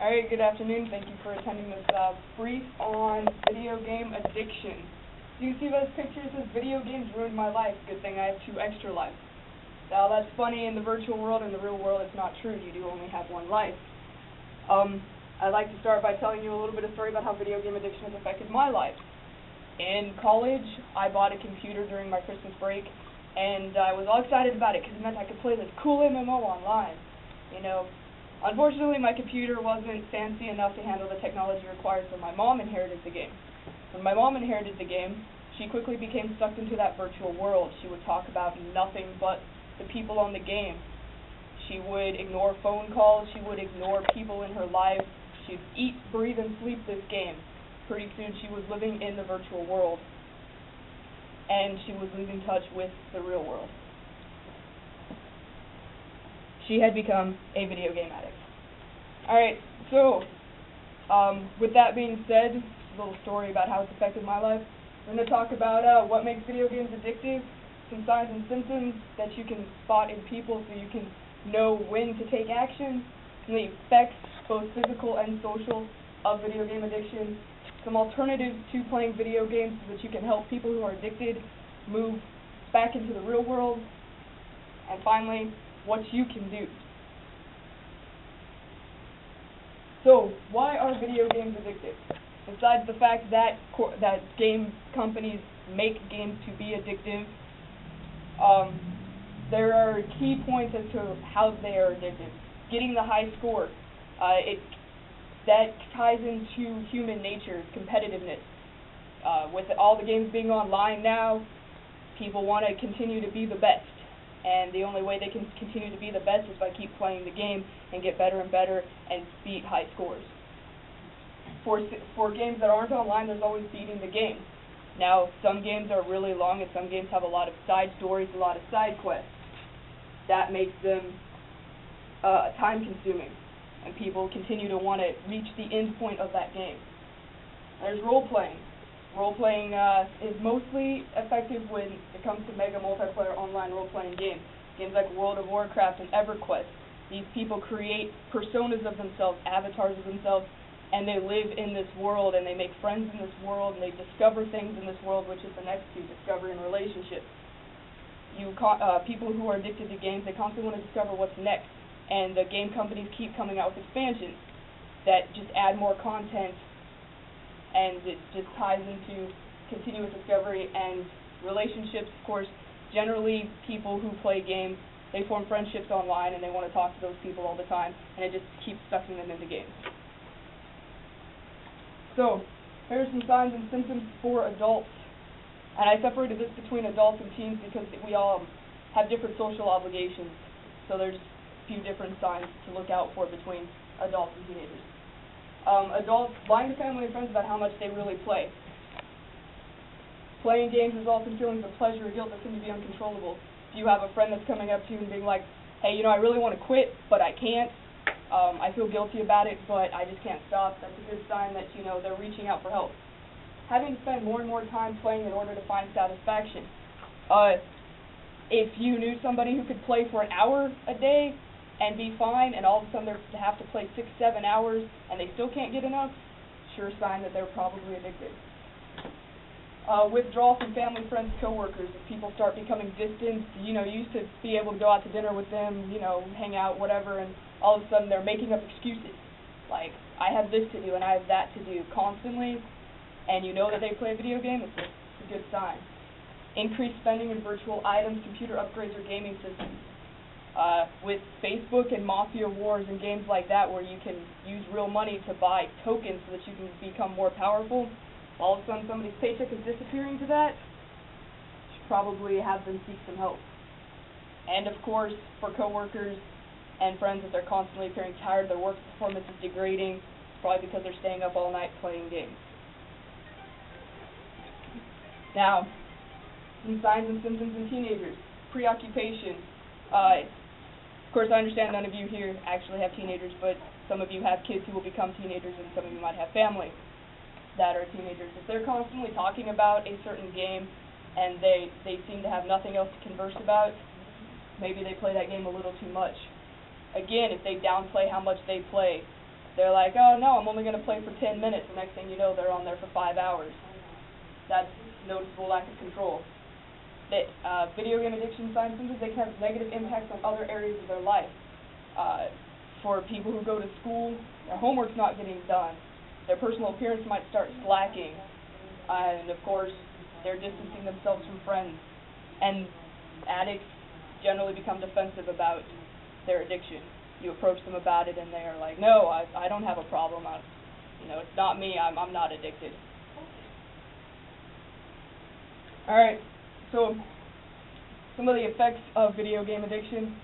Alright, good afternoon. Thank you for attending this brief on video game addiction. Do you see those pictures? It says video games ruined my life. Good thing I have 2 extra lives. Now that's funny in the virtual world. In the real world it's not true. You do only have 1 life. I'd like to start by telling you a little bit of story about how video game addiction has affected my life. In college, I bought a computer during my Christmas break, and I was all excited about it because it meant I could play this cool MMO online. You know, unfortunately, my computer wasn't fancy enough to handle the technology required, so my mom inherited the game. When my mom inherited the game, she quickly became sucked into that virtual world. She would talk about nothing but the people on the game. She would ignore phone calls. She would ignore people in her life. She'd eat, breathe, and sleep this game. Pretty soon, she was living in the virtual world, and she was losing touch with the real world. She had become a video game addict. Alright, so, with that being said, a little story about how it's affected my life. We're going to talk about what makes video games addictive, some signs and symptoms that you can spot in people so you can know when to take action, and the effects, both physical and social, of video game addiction, some alternatives to playing video games so that you can help people who are addicted move back into the real world, and finally, what you can do. So, why are video games addictive? Besides the fact that that game companies make games to be addictive, there are key points as to how they are addictive. Getting the high score, that ties into human nature, competitiveness. With all the games being online now, people want to continue to be the best. And the only way they can continue to be the best is by keep playing the game and get better and better and beat high scores. For games that aren't online, there's always beating the game. Now, some games are really long and some games have a lot of side stories, a lot of side quests. That makes them time-consuming, and people continue to want to reach the end point of that game. There's role-playing. Role-playing is mostly effective when it comes to mega multiplayer online role-playing games. Games like World of Warcraft and EverQuest. These people create personas of themselves, avatars of themselves, and they live in this world, and they make friends in this world, and they discover things in this world, which is the next to discovering relationships. People who are addicted to games, they constantly want to discover what's next, and the game companies keep coming out with expansions that just add more content, and it just ties into continuous discovery and relationships. Of course, generally people who play games, they form friendships online and they want to talk to those people all the time, and it just keeps sucking them into games. So, here are some signs and symptoms for adults. And I separated this between adults and teens because we all have different social obligations. So there's a few different signs to look out for between adults and teenagers. Adults lying to family and friends about how much they really play. Playing games results in feelings of pleasure or guilt that seem to be uncontrollable. If you have a friend that's coming up to you and being like, hey, I really want to quit, but I can't. I feel guilty about it, but I just can't stop. That's a good sign that, they're reaching out for help. Having to spend more and more time playing in order to find satisfaction. If you knew somebody who could play for an hour a day and be fine, and all of a sudden they have to play 6-7 hours and they still can't get enough, sure sign that they're probably addicted. Withdrawal from family, friends, coworkers. If people start becoming distant, you used to be able to go out to dinner with them, hang out, whatever, and all of a sudden they're making up excuses. Like, I have this to do and I have that to do constantly, and you know that they play a video game, it's a good sign. Increased spending in virtual items, computer upgrades, or gaming systems. With Facebook and Mafia Wars and games like that where you can use real money to buy tokens so that you can become more powerful, all of a sudden somebody's paycheck is disappearing to that, you should probably have them seek some help. And of course, for coworkers and friends, if they're constantly appearing tired, their work performance is degrading, it's probably because they're staying up all night playing games. Now, some signs and symptoms in teenagers. Preoccupation. Of course, I understand none of you here actually have teenagers, but some of you have kids who will become teenagers, and some of you might have family that are teenagers. If they're constantly talking about a certain game and they seem to have nothing else to converse about, maybe they play that game a little too much. Again, if they downplay how much they play, They're like, oh no, I'm only going to play for 10 minutes. The next thing you know, they're on there for 5 hours. That's noticeable lack of control. Video game addiction sometimes they can have negative impacts on other areas of their life. For people who go to school, their homework's not getting done. Their personal appearance might start slacking. And of course, they're distancing themselves from friends. And addicts generally become defensive about their addiction. You approach them about it and they are like, no, I don't have a problem. It's not me. I'm not addicted. Alright, so some of the effects of video game addiction.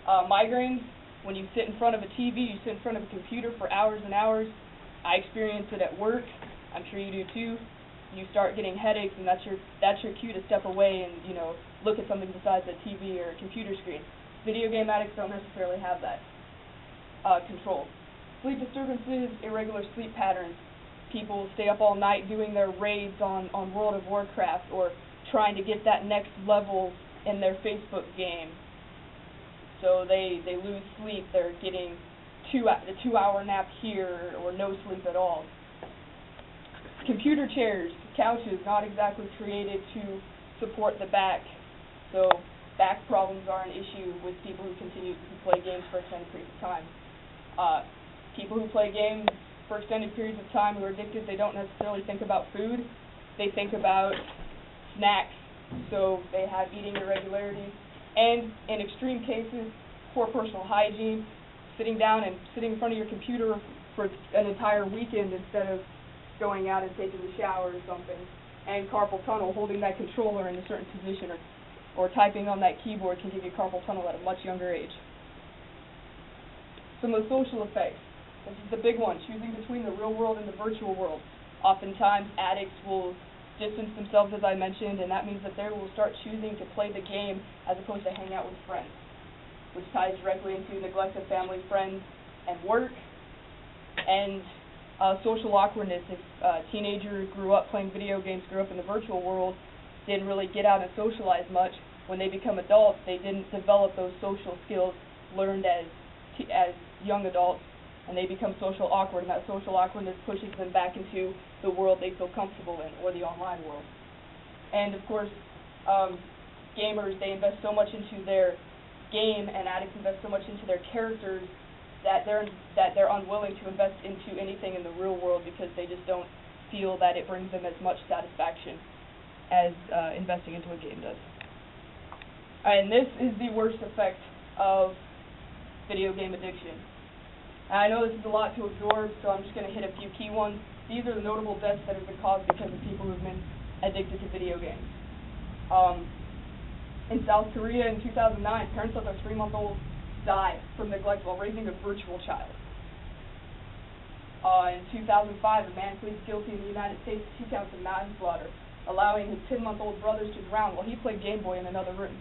Migraines. When you sit in front of a TV, you sit in front of a computer for hours and hours. I experience it at work. I'm sure you do too. You start getting headaches, and that's your cue to step away and look at something besides a TV or a computer screen. Video game addicts don't necessarily have that control. Sleep disturbances, irregular sleep patterns. People stay up all night doing their raids on World of Warcraft or trying to get that next level in their Facebook game. So they lose sleep. They're getting a 2-hour nap here or no sleep at all. Computer chairs, couches, not exactly created to support the back. So back problems are an issue with people who continue to play games for extended periods of time. People who play games for extended periods of time who are addicted, they don't necessarily think about food. They think about snacks. So they have eating irregularities. And in extreme cases, poor personal hygiene, sitting down and sitting in front of your computer for an entire weekend instead of going out and taking a shower or something, and carpal tunnel, holding that controller in a certain position or typing on that keyboard can give you carpal tunnel at a much younger age. Some of the social effects. This is the big one, choosing between the real world and the virtual world. Oftentimes addicts will distance themselves, as I mentioned, and that means that they will start choosing to play the game as opposed to hang out with friends, which ties directly into neglect of family, friends, and work, and social awkwardness. If a teenager grew up playing video games, grew up in the virtual world, didn't really get out and socialize much, when they become adults, they didn't develop those social skills learned as young adults, and they become social awkward, and that social awkwardness pushes them back into the world they feel comfortable in, or the online world. And of course, gamers, they invest so much into their game, and addicts invest so much into their characters that they're unwilling to invest into anything in the real world because they just don't feel that it brings them as much satisfaction as investing into a game does. And this is the worst effect of video game addiction. And I know this is a lot to absorb, so I'm just going to hit a few key ones. These are the notable deaths that have been caused because of people who have been addicted to video games. In South Korea in 2009, parents let their 3-month-old die from neglect while raising a virtual child. In 2005, a man pleads guilty in the United States to 2 counts of manslaughter, allowing his 10-month-old brothers to drown while he played Game Boy in another room.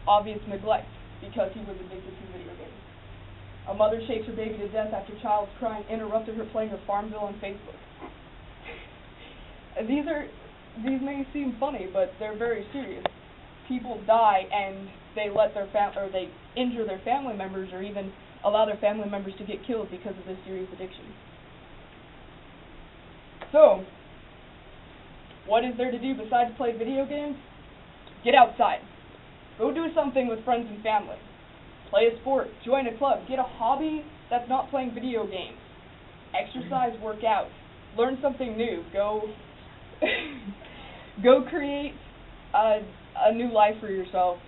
Obvious neglect because he was addicted to video games. A mother shakes her baby to death after child's crying interrupted her playing her Farmville on Facebook. These may seem funny, but they're very serious. People die and they let they injure their family members, or even allow their family members to get killed because of this serious addiction. So, what is there to do besides play video games? Get outside. Go do something with friends and family. Play a sport, join a club, get a hobby that's not playing video games. Exercise, work out, learn something new. Go create a new life for yourself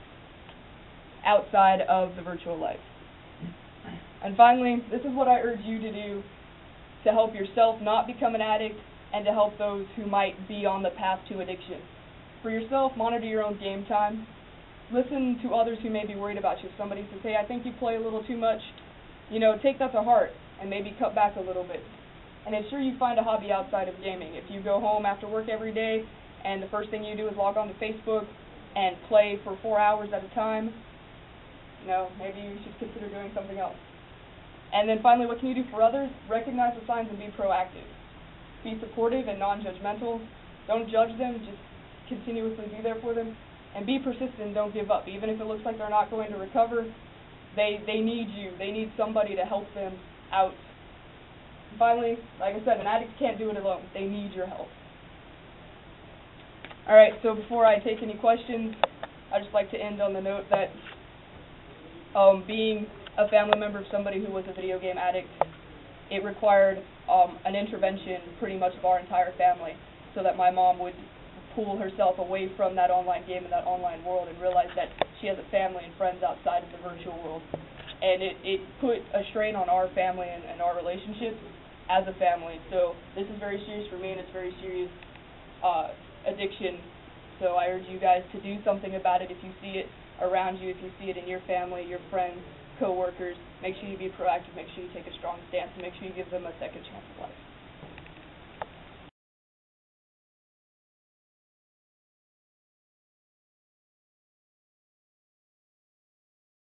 outside of the virtual life. And finally, this is what I urge you to do to help yourself not become an addict and to help those who might be on the path to addiction. For yourself, monitor your own game time. Listen to others who may be worried about you. If somebody says, hey, I think you play a little too much, take that to heart and maybe cut back a little bit. And ensure you find a hobby outside of gaming. If you go home after work every day and the first thing you do is log on to Facebook and play for 4 hours at a time, maybe you should consider doing something else. And then finally, what can you do for others? Recognize the signs and be proactive. Be supportive and non-judgmental. Don't judge them, just continuously be there for them. And be persistent and don't give up. Even if it looks like they're not going to recover, they need you. They need somebody to help them out finally, like I said, an addict can't do it alone. They need your help. Alright, so before I take any questions, I'd just like to end on the note that being a family member of somebody who was a video game addict, it required an intervention pretty much of our entire family, so that my mom would pull herself away from that online game and that online world and realize that she has a family and friends outside of the virtual world. And it put a strain on our family and our relationships as a family. So this is very serious for me, and it's very serious addiction. So I urge you guys to do something about it. If you see it around you, if you see it in your family, your friends, co-workers, make sure you be proactive, make sure you take a strong stance, and make sure you give them a second chance at life.